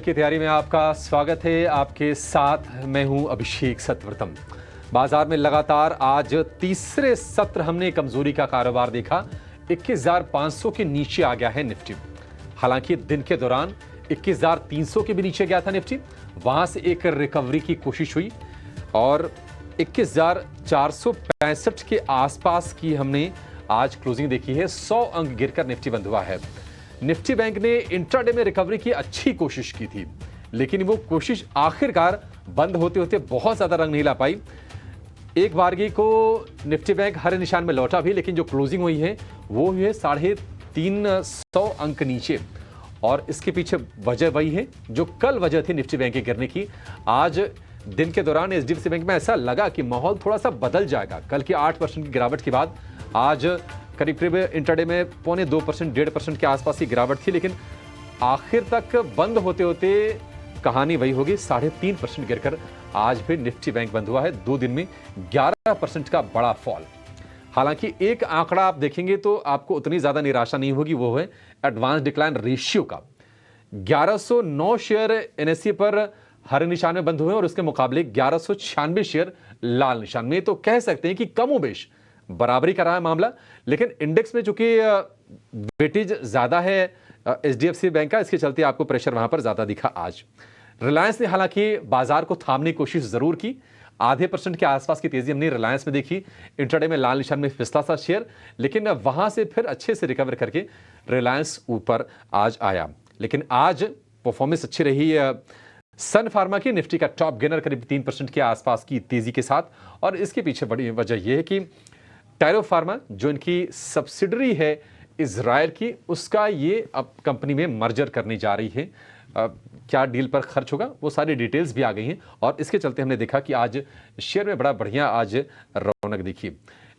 की तैयारी में आपका स्वागत है। आपके साथ मैं हूं अभिषेक सतवर्तम। बाजार में लगातार आज तीसरे सत्र हमने कमजोरी का कारोबार देखा। 21,500 के नीचे आ गया है निफ्टी। हालांकि दिन के दौरान 21,300 के भी नीचे गया था निफ्टी, वहां से एक रिकवरी की कोशिश हुई और 21,465 के आसपास की हमने आज क्लोजिंग देखी है। 100 अंक गिरकर निफ्टी बंद हुआ है। निफ्टी बैंक ने इंट्राडे में रिकवरी की अच्छी कोशिश की थी, लेकिन वो कोशिश आखिरकार बंद होते होते बहुत ज्यादा रंग नहीं ला पाई। एक बारगी को निफ्टी बैंक हरे निशान में लौटा भी, लेकिन जो क्लोजिंग हुई है वो हुई है 350 अंक नीचे। और इसके पीछे वजह वही है जो कल वजह थी निफ्टी बैंक के गिरने की। आज दिन के दौरान एचडीएफसी बैंक में ऐसा लगा कि माहौल थोड़ा सा बदल जाएगा। कल की 8% की गिरावट के बाद आज करीब करीब इंट्राडे में 0.25% 1.5% के आसपास की गिरावट थी, लेकिन आखिर तक बंद होते होते कहानी वही होगी। 3.5% गिरकर आज भी निफ्टी बैंक बंद हुआ है। 2 दिन में 11% का बड़ा फॉल। हालांकि एक आंकड़ा आप देखेंगे तो आपको उतनी ज्यादा निराशा नहीं होगी, वो है एडवांस डिक्लाइन रेशियो का। 1109 शेयर एनएससी पर हरे निशान में बंद हुए और उसके मुकाबले 1196 शेयर लाल निशान में। तो कह सकते हैं कि कमोबेश बराबरी का रहा है मामला, लेकिन इंडेक्स में चूंकि वेटेज ज्यादा है एचडीएफसी बैंक का, इसके चलते आपको प्रेशर वहां पर ज्यादा दिखा आज। रिलायंस ने हालांकि बाजार को थामने की कोशिश जरूर की। 0.5% के आसपास की तेजी हमने रिलायंस में देखी। इंट्राडे में लाल निशान में फिसला सा शेयर, लेकिन वहां से फिर अच्छे से रिकवर करके रिलायंस ऊपर आज आया। लेकिन आज परफॉर्मेंस अच्छी रही सन फार्मा की। निफ्टी का टॉप गेनर करीब 3% के आसपास की तेजी के साथ, और इसके पीछे बड़ी वजह यह है कि टायरो फार्मा जो इनकी सब्सिडरी है इजराइल की, उसका ये अब कंपनी में मर्जर करने जा रही है। क्या डील पर खर्च होगा वो सारी डिटेल्स भी आ गई हैं, और इसके चलते हमने देखा कि आज शेयर में बड़ा बढ़िया आज रौनक दिखी।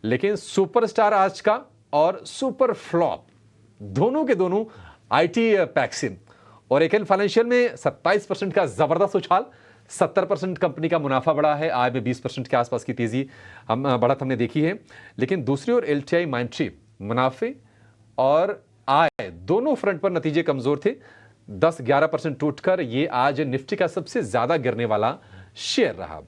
लेकिन सुपरस्टार आज का और सुपर फ्लॉप दोनों के दोनों आईटी पैक्सिन और एकेन फाइनेंशियल में 27% का जबरदस्त उछाल। 70% कंपनी का मुनाफा बढ़ा है। आय में 20% के आसपास की तेजी बढ़त हमने देखी है। लेकिन दूसरी ओर एलटीआई माइंट्री मुनाफे और आय दोनों फ्रंट पर नतीजे कमजोर थे। 10-11% टूटकर ये आज निफ्टी का सबसे ज्यादा गिरने वाला शेयर रहा।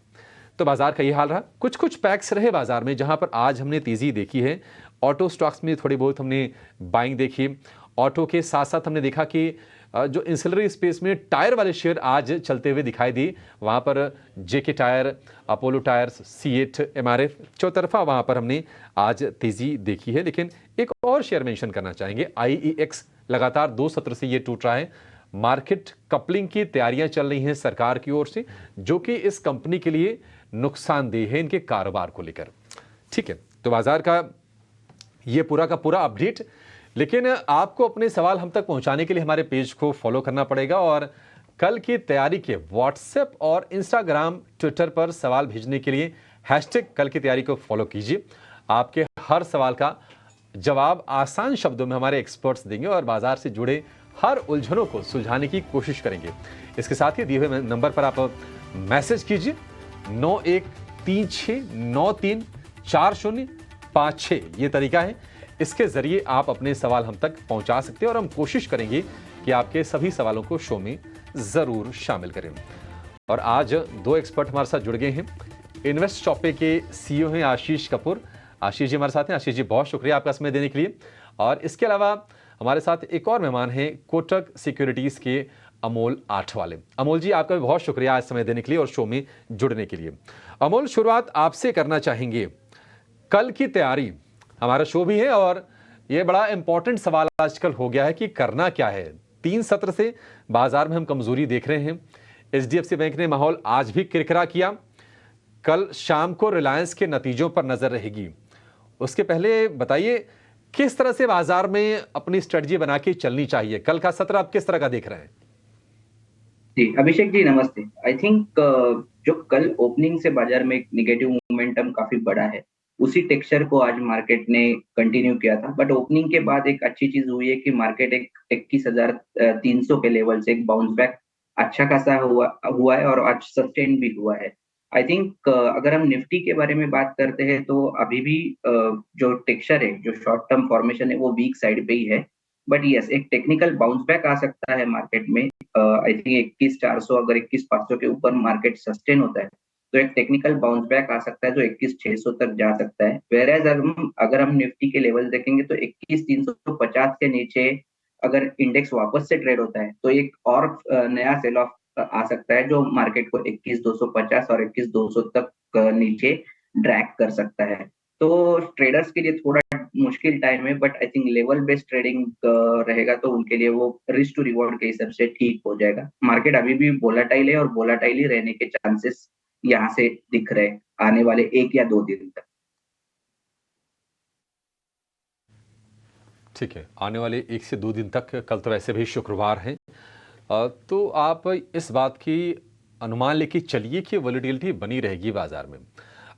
तो बाजार का ये हाल रहा। कुछ कुछ पैक्स रहे बाजार में जहां पर आज हमने तेजी देखी है। ऑटो स्टॉक्स में थोड़ी बहुत हमने बाइंग देखी। ऑटो के साथ साथ हमने देखा कि जो इंसिलरी स्पेस में टायर वाले शेयर आज चलते हुए दिखाई दी। वहां पर JK tyre, Apollo tyres, CEAT, MRF चौतरफा वहां पर हमने आज तेजी देखी है। लेकिन एक और शेयर मेंशन करना चाहेंगे, आईईएक्स। लगातार 2 सत्र से ये टूट रहा है। मार्केट कपलिंग की तैयारियां चल रही हैं सरकार की ओर से, जो कि इस कंपनी के लिए नुकसानदेह है इनके कारोबार को लेकर। ठीक है, तो बाजार का ये पूरा का पूरा अपडेट। लेकिन आपको अपने सवाल हम तक पहुंचाने के लिए हमारे पेज को फॉलो करना पड़ेगा, और कल की तैयारी के व्हाट्सएप और इंस्टाग्राम, ट्विटर पर सवाल भेजने के लिए हैशटैग कल की तैयारी को फॉलो कीजिए। आपके हर सवाल का जवाब आसान शब्दों में हमारे एक्सपर्ट्स देंगे और बाजार से जुड़े हर उलझनों को सुलझाने की कोशिश करेंगे। इसके साथ ही दिए हुए नंबर पर आप मैसेज कीजिए 9136934056। ये तरीका है, इसके जरिए आप अपने सवाल हम तक पहुंचा सकते हैं और हम कोशिश करेंगे कि आपके सभी सवालों को शो में जरूर शामिल करें। और आज 2 एक्सपर्ट हमारे साथ जुड़ गए हैं। इन्वेस्ट शॉपे के सीईओ हैं आशीष कपूर। आशीष जी हमारे साथ हैं। आशीष जी, बहुत शुक्रिया आपका समय देने के लिए। और इसके अलावा हमारे साथ एक और मेहमान हैं, कोटक सिक्योरिटीज के अमोल आठवाले। अमोल जी, आपका भी बहुत शुक्रिया आज समय देने के लिए और शो में जुड़ने के लिए। अमोल, शुरुआत आपसे करना चाहेंगे। कल की तैयारी हमारा शो भी है और यह बड़ा इंपॉर्टेंट सवाल आजकल हो गया है कि करना क्या है। 3 सत्र से बाजार में हम कमजोरी देख रहे हैं। एचडीएफसी बैंक ने माहौल आज भी किरकिरा किया। कल शाम को रिलायंस के नतीजों पर नजर रहेगी। उसके पहले बताइए किस तरह से बाजार में अपनी स्ट्रेटजी बना के चलनी चाहिए। कल का सत्र आप किस तरह का देख रहे हैं? जी अभिषेक जी, नमस्ते। आई थिंक जो कल ओपनिंग से बाजार में एक निगेटिव मोमेंटम काफी बड़ा है, उसी टेक्सचर को आज मार्केट ने कंटिन्यू किया था। बट ओपनिंग के बाद एक अच्छी चीज हुई है कि मार्केट एक 21,300 के लेवल से एक बाउंस बैक अच्छा खासा हुआ है और आज सस्टेन भी हुआ है। आई थिंक अगर हम निफ्टी के बारे में बात करते हैं तो अभी भी जो टेक्सचर है, जो शॉर्ट टर्म फॉर्मेशन है, वो वीक साइड पे ही है। बट यस एक टेक्निकल बाउंस बैक आ सकता है मार्केट में। आई थिंक 21,400 अगर 21,500 के ऊपर मार्केट सस्टेन होता है तो एक टेक्निकल बाउंस बैक आ सकता है जो 21,600 तक जा सकता है। वेरएज अगर हम निफ्टी के लेवल देखेंगे तो 21,350 के नीचे अगर इंडेक्स वापस से ट्रेड होता है तो एक और नया सेल ऑफ आ सकता है जो मार्केट को 21,250 और 21,200 तक नीचे ड्रैग कर सकता है। तो ट्रेडर्स के लिए थोड़ा मुश्किल टाइम है, but I think level based trading रहेगा तो उनके लिए वो रिस्क टू रिवॉर्ड के हिसाब से ठीक हो जाएगा। मार्केट अभी भी वोलाटाइल है और वोलाटाइल ही रहने के चांसेस यहाँ से दिख रहे हैं आने वाले 1 या 2 दिन तक। ठीक है, आने वाले 1 से 2 दिन तक, कल तो वैसे भी शुक्रवार है, तो आप इस बात की अनुमान लेके चलिए कि वॉलेटिलिटी बनी रहेगी बाजार में।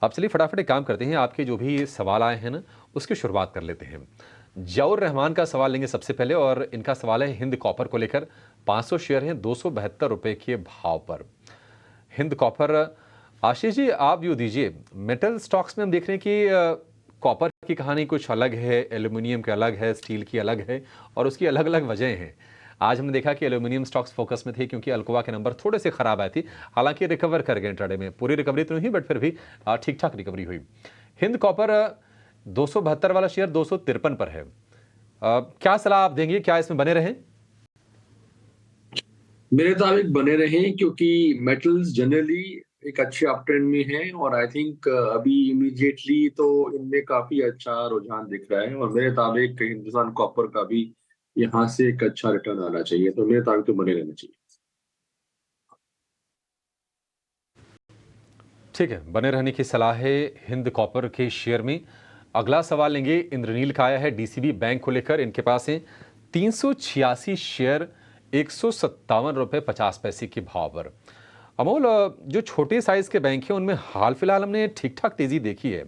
अब चलिए फटाफट एक काम करते हैं, आपके जो भी सवाल आए हैं ना उसकी शुरुआत कर लेते हैं। जौर रहमान का सवाल लेंगे सबसे पहले, और इनका सवाल है हिंद कॉपर को लेकर। 500 शेयर हैं 272 रुपए के भाव पर हिंद कॉपर। आशीष जी आप व्यू दीजिए। मेटल स्टॉक्स में हम देख रहे हैं कि कॉपर की कहानी कुछ अलग है, एल्यूमिनियम की अलग है, स्टील की अलग है, और उसकी अलग अलग वजह हैं। आज हमने देखा कि एल्यूमिनियम स्टॉक्स फोकस में थे क्योंकि अल्कोआ के नंबर थोड़े से खराब आए थी, हालांकि रिकवर कर गए इंट्राडे में। पूरी रिकवरी तो नहीं बट फिर भी ठीक ठाक रिकवरी हुई। हिंद कॉपर 272 वाला शेयर 253 पर है। क्या सलाह आप देंगे, क्या इसमें बने रहें? मेरे मुताबिक बने रहे क्योंकि मेटल्स जनरली एक अच्छे अप ट्रेंड में है और आई थिंक अभी इमीडिएटली तो इनमें काफी अच्छा रुझान दिख रहा है और मेरे मुताबिक हिंदुस्तान कॉपर का भी यहाँ से एक अच्छा रिटर्न आना चाहिए, तो मेरे मुताबिक तो बने रहना चाहिए। ठीक है, बने रहने की सलाह है हिंद कॉपर के शेयर में। अगला सवाल लेंगे, इंद्रनील का आया है डीसीबी बैंक को लेकर। इनके पास है 386 शेयर 157 रुपए 50 पैसे के भाव पर। अमोल, जो छोटे साइज के बैंक हैं उनमें हाल फिलहाल हमने ठीक ठाक तेजी देखी है।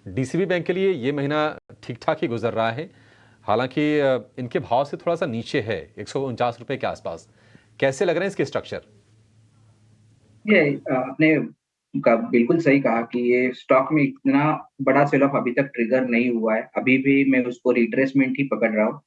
डीसीबी बैंक के लिए ये महीना ठीक ठाक ही गुजर रहा है, हालांकि इनके भाव से थोड़ा सा नीचे है, 149 रुपए के आसपास। कैसे लग रहे हैं इसके स्ट्रक्चर? ये आपने बिल्कुल सही कहा कि ये स्टॉक में इतना बड़ा सेल ऑफ अभी तक ट्रिगर नहीं हुआ है। अभी भी मैं उसको रिट्रेसमेंट ही पकड़ रहा हूँ,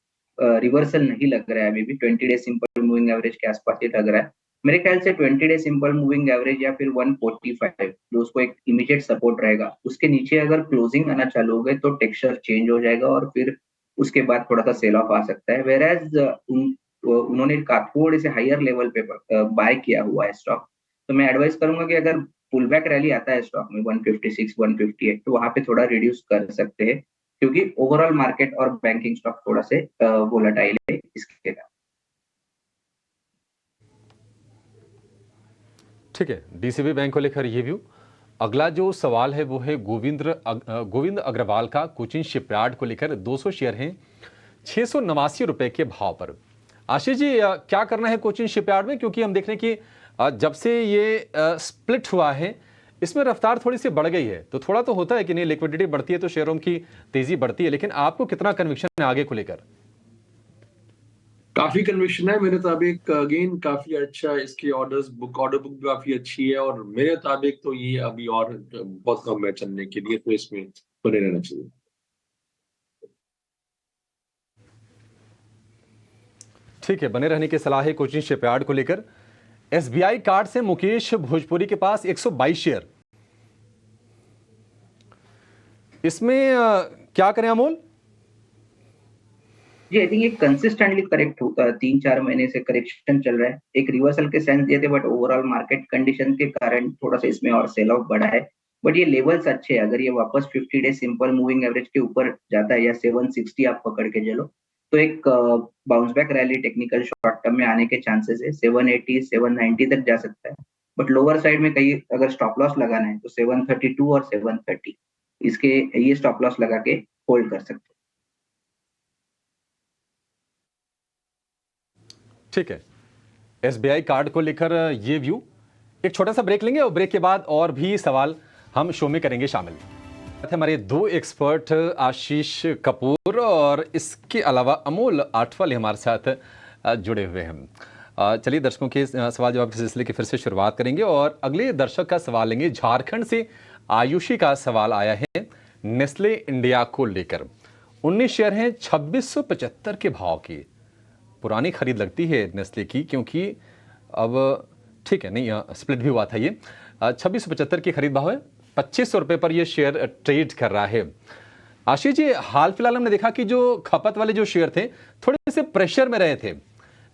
रिवर्सल नहीं लग रहा है। अभी भी 20 डे सिंपल मूविंग एवरेज के आसपास ही लग रहा है। मेरे ख्याल से 20 डे सिंपल मूविंग एवरेज या फिर 145 जो उसको एक इमीडिएट सपोर्ट रहेगा, उसके नीचे अगर क्लोजिंग आना चालू हो गए तो टेक्सचर चेंज हो जाएगा और फिर उसके बाद थोड़ा सा सेल ऑफ आ सकता है। वेराज उन्होंने थोड़े से हायर लेवल पे बाय किया हुआ है स्टॉक। तो मैं एडवाइस करूंगा कि अगर पुल बैक रैली आता है स्टॉक में 156 158 तो वहां पे थोड़ा रिड्यूस कर सकते हैं, क्योंकि ओवरऑल मार्केट और बैंकिंग स्टॉक थोड़ा से वोलेटाइल है इसके कारण। ठीक है, डीसीबी बैंक को लेकर ये व्यू। अगला जो सवाल है वो है गोविंद अग्रवाल का, कोचिन शिपयार्ड को लेकर। 200 शेयर हैं 689 रुपए के भाव पर। आशीष जी क्या करना है कोचिन शिपयार्ड में, क्योंकि हम देख रहे हैं कि जब से ये स्प्लिट हुआ है इसमें रफ्तार थोड़ी सी बढ़ गई है, तो थोड़ा तो होता है कि नहीं, लिक्विडिटी बढ़ती है तो शेयरों की तेजी बढ़ती है, लेकिन आपको कितना कन्विक्शन है आगे को लेकर? काफी कन्विक्शन है मेरे मुताबिक। अगेन काफी अच्छा इसकी ऑर्डर बुक भी काफी अच्छी है और मेरे मुताबिक तो ये अभी और बहुत कम है चलने के लिए, तो इसमें बने रहना चाहिए। ठीक है, बने रहने की सलाह है कोचिन शिपयार्ड को लेकर। एसबीआई कार्ड से मुकेश भोजपुरी के पास 122 शेयर। इसमें क्या करें अमोल? जी आई थिंक ये कंसिस्टेंटली करेक्ट होता है, 3-4 महीने से करेक्शन चल रहा है। एक रिवर्सल के सेंस दिए थे बट ओवरऑल मार्केट कंडीशन के कारण थोड़ा सा इसमें और सेल ऑफ बढ़ा है। बट ये लेवल्स अच्छे हैं, अगर ये वापस 50 डे सिंपल मूविंग एवरेज के ऊपर जाता है या 760 आप पकड़ के चलो तो एक bounce back rally technical short term में आने के चांसेस है। 780 790 तक जा सकता है, बट लोअर साइड में कहीं अगर स्टॉप लॉस लगाना है तो 732 और 730 इसके ये स्टॉप लॉस लगा के होल्ड कर सकते हैं। ठीक है, एसबीआई कार्ड को लेकर ये व्यू। एक छोटा सा ब्रेक लेंगे और ब्रेक के बाद और भी सवाल हम शो में करेंगे शामिल। हमारे 2 एक्सपर्ट आशीष कपूर और इसके अलावा अमोल आठवले हमारे साथ जुड़े हुए हैं। चलिए दर्शकों के सवाल जवाब के सिलसिले की फिर से शुरुआत करेंगे और अगले दर्शक का सवाल लेंगे। झारखंड से आयुषी का सवाल आया है नेस्ले इंडिया को लेकर। 19 शेयर हैं 2675 के भाव की। पुरानी खरीद लगती है नेस्ले की, क्योंकि अब ठीक है नहीं स्प्लिट भी हुआ था ये 2675 की खरीद भाव है, 2500 रुपये पर ये शेयर ट्रेड कर रहा है। आशीष जी, हाल फिलहाल हमने देखा कि जो खपत वाले जो शेयर थे थोड़े से प्रेशर में रहे थे,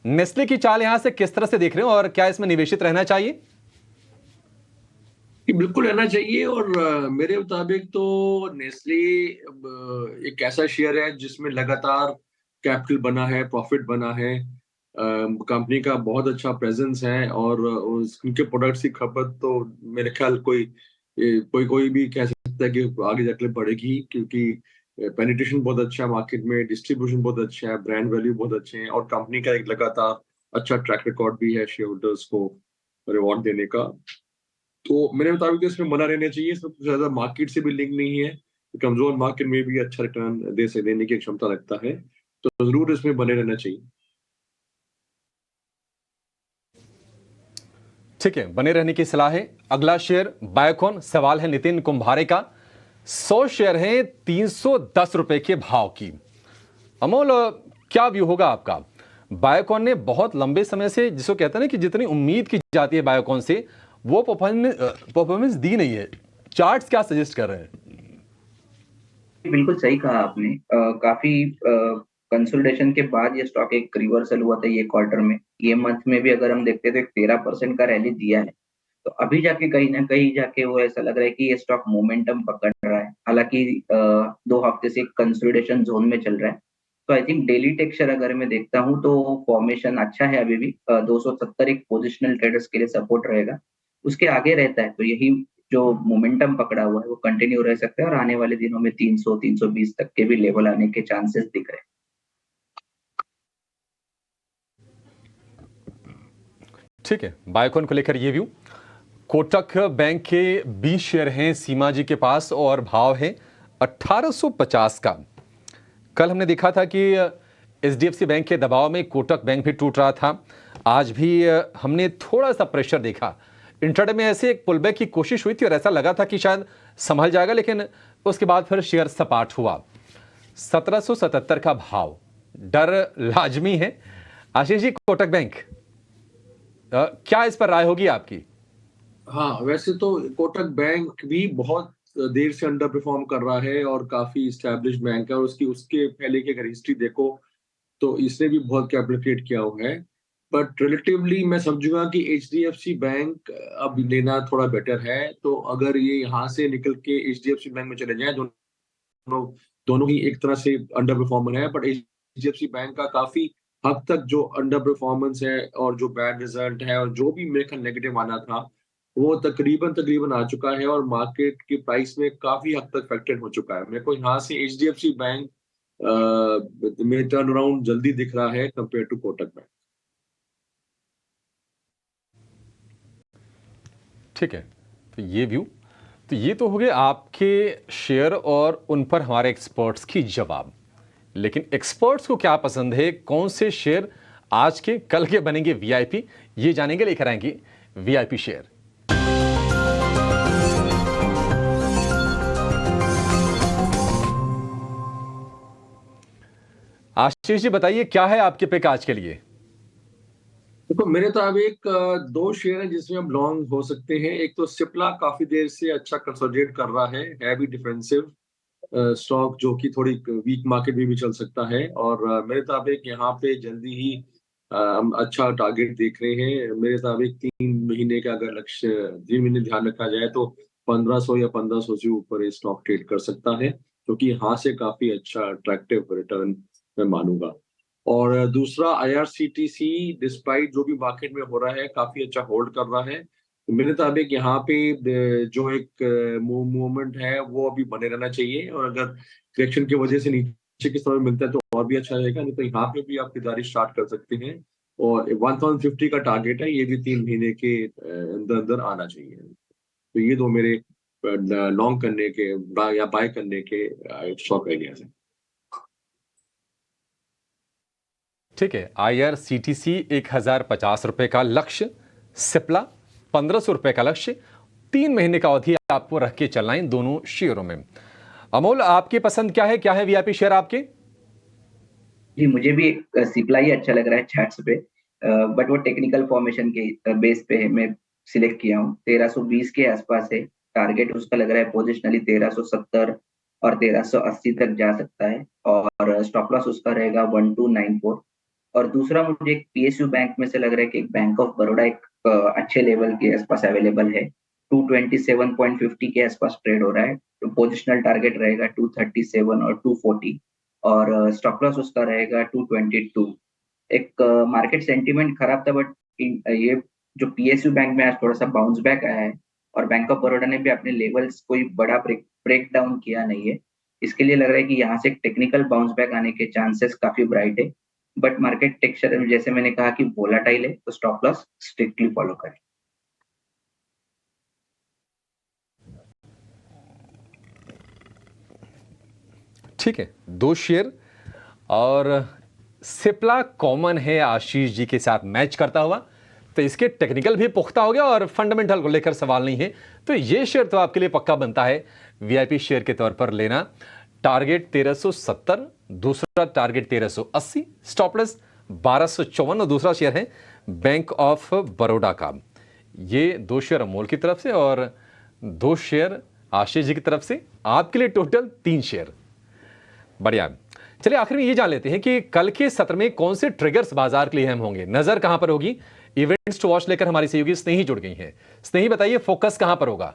नेस्ले की चाल यहां से किस तरह से देख रहे हो और क्या इसमें निवेशित रहना चाहिए? बिल्कुल रहना चाहिए, और मेरे मुताबिक तो नेस्ले एक ऐसा शेयर है जिसमें लगातार कैपिटल बना है, प्रॉफिट बना है, कंपनी का बहुत अच्छा प्रेजेंस है, और उनके प्रोडक्ट्स की खपत तो मेरे ख्याल कोई भी कह सकता है कि आगे जाके बढ़ेगी, क्योंकि पेनिट्रेशन बहुत अच्छा है मार्केट में, डिस्ट्रीब्यूशन बहुत अच्छा है, ब्रांड वैल्यू बहुत अच्छे हैं, और कंपनी का एक लगातार अच्छा ट्रैक रिकॉर्ड भी है शेयर होल्डर्स को रिवॉर्ड देने का। तो मेरे मुताबिक तो इसमें बना रहना चाहिए, इसमें कुछ ज्यादा मार्केट से भी लिंक नहीं है, कमजोर मार्केट में भी अच्छा रिटर्न देने की क्षमता रखता है, तो जरूर इसमें बने रहना चाहिए। ठीक है, बने रहने की सलाह है। अगला शेयर बायोकॉन, सवाल है नितिन कुंभारे का। 100 शेयर हैं 310 रुपए के भाव की। अमोल, क्या व्यू होगा आपका? बायोकॉन ने बहुत लंबे समय से, जिसको कहते हैं ना कि जितनी उम्मीद की जाती है बायोकॉन से, वो परफॉर्मेंस दी नहीं है। चार्ट्स क्या सजेस्ट कर रहे हैं? बिल्कुल सही कहा आपने। काफी कंसोलिडेशन के बाद ये स्टॉक एक रिवर्सल हुआ था ये क्वार्टर में। ये मंथ में भी अगर हम देखते हैं तो एक 13% का रैली दिया है। तो अभी जाके कहीं ना कहीं जाके वो ऐसा लग रहा है कि ये स्टॉक मोमेंटम पकड़ रहा है। हालांकि 2 हफ्ते से कंसोलिडेशन जोन में चल रहा है। तो आई थिंक डेली टेक्सचर अगर मैं देखता हूँ तो फॉर्मेशन अच्छा है अभी भी। 270 एक पोजिशनल ट्रेडर्स के लिए सपोर्ट रहेगा, उसके आगे रहता है। तो यही जो मोमेंटम पकड़ा हुआ है वो कंटिन्यू रह सकता है, और आने वाले दिनों में 300 320 तक के भी लेवल आने के चांसेस दिख रहे हैं। ठीक है, बायोकॉन को लेकर ये व्यू। कोटक बैंक के 20 शेयर हैं सीमा जी के पास और भाव है 1850 का। कल हमने देखा था कि एचडीएफसी बैंक के दबाव में कोटक बैंक भी टूट रहा था। आज भी हमने थोड़ा सा प्रेशर देखा। इंट्राडे में ऐसे एक पुलबैक की कोशिश हुई थी और ऐसा लगा था कि शायद संभल जाएगा, लेकिन उसके बाद फिर शेयर सपाट हुआ। 1777 का भाव, डर लाजमी है। आशीष जी, कोटक बैंक क्या इस पर राय होगी आपकी? हाँ, वैसे तो कोटक बैंक भी बहुत देर से अंडर परफॉर्म कर रहा है, और काफी स्टैब्लिश्ड बैंक है, और उसके पहले की अगर हिस्ट्री देखो तो इसने भी बहुत कैपिटल क्रिएट किया हुआ है। बट रिलेटिवली मैं समझूंगा कि एचडीएफसी बैंक अब लेना थोड़ा बेटर है। तो अगर ये यहाँ से निकल के एचडीएफसी बैंक में चले जाए, दोनों ही एक तरह से अंडर परफॉर्मर है, बट एचडीएफसी बैंक का काफी हद तक जो अंडर परफॉर्मेंस है और जो बैड रिजल्ट है और जो भी मेरे ख्याल नेगेटिव आना था, वो तकरीबन आ चुका है, और मार्केट की प्राइस में काफी हद तक फैक्टर्ड हो चुका है। मेरे को यहाँ से एचडीएफसी बैंक में टर्न अराउंड जल्दी दिख रहा है कंपेयर टू कोटक बैंक। ठीक है, तो ये व्यू, तो ये तो हो गए आपके शेयर और उन पर हमारे एक्सपर्ट्स की जवाब। लेकिन एक्सपर्ट्स को क्या पसंद है, कौन से शेयर आज के कल के बनेंगे वीआईपी, ये जानेंगे, लेकर आएंगे वीआईपी शेयर। आशीष जी, बताइए क्या है आपके पिक आज के लिए? देखो, मेरे तो अब एक 2 शेयर है जिसमें हम लॉन्ग हो सकते हैं। एक तो सिप्ला काफी देर से अच्छा कंसोलिडेट कर रहा है भी डिफेंसिव स्टॉक, जो कि थोड़ी वीक मार्केट में भी चल सकता है, और मेरे मुताबिक यहाँ पे जल्दी ही हम अच्छा टारगेट देख रहे हैं। मेरे मुताबिक 3 महीने का अगर लक्ष्य 3 महीने ध्यान रखा जाए तो 1500 या 1500 से ऊपर ये स्टॉक ट्रेड कर सकता है, क्योंकि यहाँ से काफी अच्छा अट्रैक्टिव रिटर्न मैं मानूंगा। और दूसरा आईआरसीटीसी, डिस्पाइट जो भी मार्केट में हो रहा है, काफी अच्छा होल्ड कर रहा है। तो मेरे मुताबिक यहाँ पे जो एक मूवमेंट है वो अभी बने रहना चाहिए, और अगर करेक्शन की वजह से नीचे की समय मिलता है तो और भी अच्छा रहेगा, नहीं तो यहाँ पे भी आप खरीदारी स्टार्ट कर सकते हैं। और 1050 का टारगेट है, ये भी 3 महीने के अंदर अंदर आना चाहिए। तो ये 2 मेरे लॉन्ग करने के या बाय करने के स्टॉक आइडियाज हैं। ठीक है, आईआरसीटीसी 1050 रुपए का लक्ष्य, सिप्ला 1500 रुपए का लक्ष्य, 3 महीने का अवधि आपको रख के चलना है दोनों शेयरों में। अमोल, आपकी पसंद क्या है वीआईपी शेयर आपके? जी, मुझे भी एक सिप्लाई अच्छा लग रहा है चार्ट्स पे, बट वो टेक्निकल फॉर्मेशन के बेस पे है, मैं सिलेक्ट किया हूँ। 1320 के आसपास है, टारगेट उसका लग रहा है पोजिशनली 1370 और 1380 तक जा सकता है, और स्टॉप लॉस उसका रहेगा 1294। और दूसरा मुझे एक पीएसयू बैंक में से लग रहा है कि एक बैंक ऑफ बड़ौदा एक अच्छे लेवल के आसपास अवेलेबल है। 227.50 के आसपास ट्रेड हो रहा है, तो पोजिशनल टारगेट रहेगा 237 और 240, और स्टॉप लॉस उसका रहेगा 222। एक मार्केट सेंटीमेंट खराब था, बट ये जो पीएसयू बैंक में आज थोड़ा सा बाउंस बैक आया है, और बैंक ऑफ बड़ौदा ने भी अपने लेवल्स कोई बड़ा ब्रेक डाउन किया नहीं है। इसके लिए लग रहा है कि यहाँ से एक टेक्निकल बाउंस बैक आने के चांसेस काफी ब्राइट है, बट मार्केट टेक्सचर जैसे मैंने कहा कि वोलाटाइल है, तो स्टॉप लॉस स्ट्रिक्टली फॉलो करें। ठीक है, 2 शेयर और सिप्ला कॉमन है आशीष जी के साथ मैच करता हुआ, तो इसके टेक्निकल भी पुख्ता हो गया और फंडामेंटल को लेकर सवाल नहीं है, तो ये शेयर तो आपके लिए पक्का बनता है वीआईपी शेयर के तौर पर लेना। टारगेट 1370, दूसरा टारगेट 1380, स्टॉप लॉस 1254, और दूसरा शेयर है बैंक ऑफ बड़ौदा का। ये 2 शेयर अमोल की तरफ से और 2 शेयर आशीष जी की तरफ से, आपके लिए टोटल 3 शेयर। बढ़िया। चलिए आखिर में ये जान लेते हैं कि कल के सत्र में कौन से ट्रिगर्स बाजार के लिए अहम होंगे, नजर कहां पर होगी। इवेंट्स टू वॉच लेकर हमारी सहयोगी स्नेही जुड़ गई हैं। स्नेही बताइए, फोकस कहां पर होगा।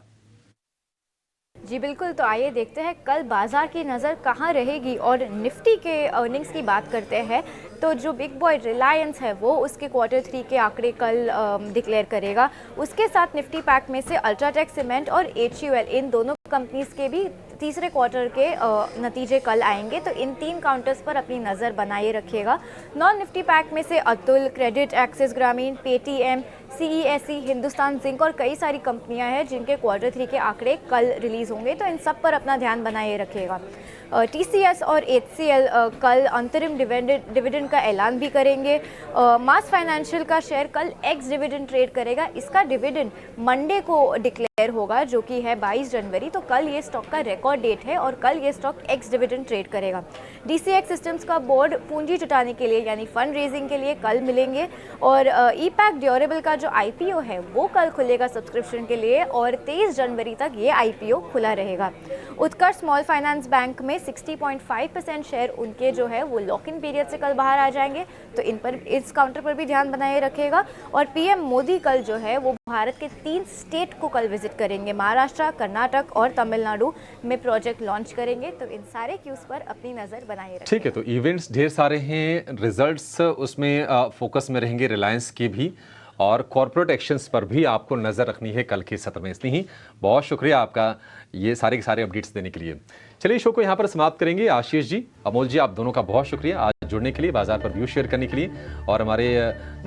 जी बिल्कुल, तो आइए देखते हैं कल बाजार की नज़र कहाँ रहेगी। और निफ्टी के अर्निंग्स की बात करते हैं तो जो बिग बॉय रिलायंस है वो उसके Q3 के आंकड़े कल डिक्लेयर करेगा। उसके साथ निफ्टी पैक में से अल्ट्राटेक सीमेंट और HUL, इन दोनों कंपनीज के भी तीसरे क्वार्टर के नतीजे कल आएंगे, तो इन 3 काउंटर्स पर अपनी नज़र बनाए रखिएगा। नॉन निफ्टी पैक में से अतुल, क्रेडिट, एक्सिस ग्रामीण, पेटीएम, CESE, हिंदुस्तान जिंक और कई सारी कंपनियां हैं जिनके Q3 के आंकड़े कल रिलीज होंगे, तो इन सब पर अपना ध्यान बनाए रखिएगा। TCS और HCL कल अंतरिम डिविडेंड का ऐलान भी करेंगे। मास फाइनेंशियल का शेयर कल एक्स डिविडेंड ट्रेड करेगा, इसका डिविडेंड मंडे को डिक्लेयर होगा जो कि है 22 जनवरी, तो कल ये स्टॉक का रिकॉर्ड डेट है और कल ये स्टॉक एक्स डिविडेंड ट्रेड करेगा। DCX सिस्टम्स का बोर्ड पूंजी जुटाने के लिए यानी फंड रेजिंग के लिए कल मिलेंगे, और ईपैक ड्यूरेबल का जो IPO है वो कल खुलेगा सब्सक्रिप्शन के लिए, और 23 जनवरी तक ये IPO खुला रहेगा। उत्कर्ष स्मॉल फाइनेंस बैंक में 60.5% शेयर उनके जो है वो लॉक इन पीरियड से कल बाहर आ जाएंगे, तो इन पर, इस काउंटर पर भी ध्यान बनाए रखेगा। और PM मोदी कल जो है वो भारत के 3 स्टेट को कल विजिट करेंगे, महाराष्ट्र, कर्नाटक और तमिलनाडु में प्रोजेक्ट लॉन्च करेंगे, तो इन सारे क्यूज पर अपनी नजर बनाए रखें। ठीक है, तो इवेंट्स ढेर सारे हैं, रिजल्ट्स उसमें फोकस में रहेंगे, रिलायंस के भी, और कॉर्पोरेट एक्शंस पर भी आपको नज़र रखनी है कल के सत्र में। इसलिए ही बहुत शुक्रिया आपका ये सारे के सारे अपडेट्स देने के लिए। चलिए शो को यहाँ पर समाप्त करेंगे। आशीष जी, अमोल जी, आप दोनों का बहुत शुक्रिया आज जुड़ने के लिए, बाजार पर व्यू शेयर करने के लिए और हमारे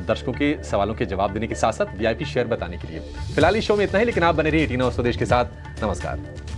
दर्शकों के सवालों के जवाब देने के साथ साथ VIP शेयर बताने के लिए। फिलहाल इस शो में इतना ही, लेकिन आप बने रहिए 18 स्वदेश के साथ। नमस्कार।